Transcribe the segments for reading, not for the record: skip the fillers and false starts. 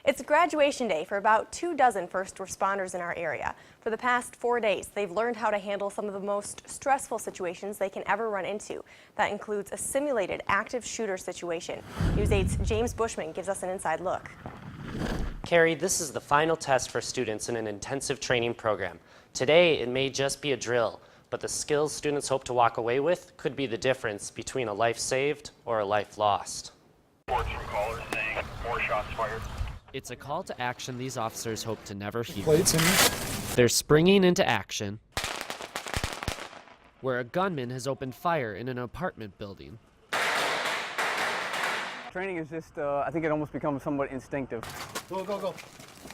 It's graduation day for about 24 first responders in our area. For the past 4 days, they've learned how to handle some of the most stressful situations they can ever run into. That includes a simulated active shooter situation. News 8's James Bushman gives us an inside look. Carrie, this is the final test for students in an intensive training program. Today, it may just be a drill, but the skills students hope to walk away with could be the difference between a life saved or a life lost. Reports from callers saying more shots fired. It's a call to action these officers hope to never hear. Plates in They're springing into action where a gunman has opened fire in an apartment building. Training is just, I think it almost becomes somewhat instinctive. Go, go, go.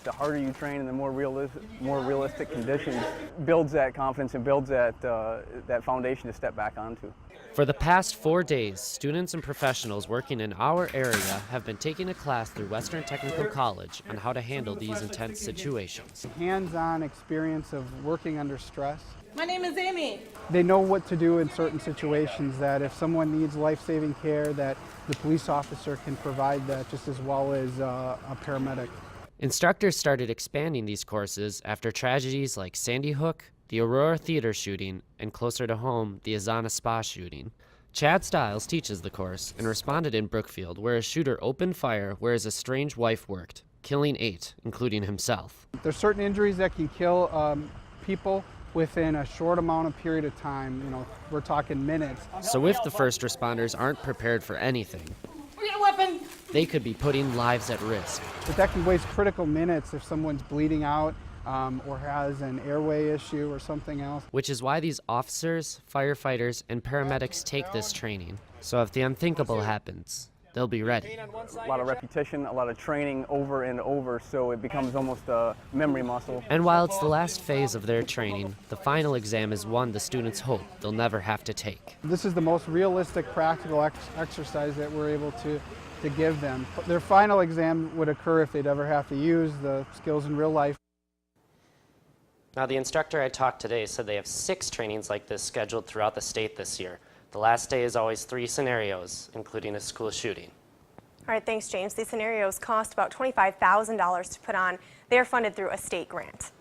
The harder you train and the more realistic conditions builds that confidence and builds that foundation to step back onto. For the past 4 days, students and professionals working in our area have been taking a class through Western Technical College on how to handle these intense situations. Hands-on experience of working under stress. My name is Amy. They know what to do in certain situations, that if someone needs life-saving care, that the police officer can provide that just as well as a paramedic. Instructors started expanding these courses after tragedies like Sandy Hook, the Aurora Theater shooting, and closer to home, the Azana Spa shooting. Chad Stiles teaches the course and responded in Brookfield, where a shooter opened fire where his estranged wife worked, killing 8, including himself. There's certain injuries that can kill people within a short amount of period of time. You know, we're talking minutes. So if the first responders aren't prepared for anything, We got a weapon. they could be putting lives at risk. But that can waste critical minutes if someone's bleeding out or has an airway issue or something else. Which is why these officers, firefighters, and paramedics take this training. So if the unthinkable happens, they'll be ready. A lot of repetition, a lot of training over and over, so it becomes almost a memory muscle. And while it's the last phase of their training, the final exam is one the students hope they'll never have to take. This is the most realistic, practical exercise that we're able to give them. Their final exam would occur if they'd ever have to use the skills in real life. Now, the instructor I talked today said they have 6 trainings like this scheduled throughout the state this year. The last day is always 3 scenarios, including a school shooting. All right, thanks, James. These scenarios cost about $25,000 to put on. They are funded through a state grant.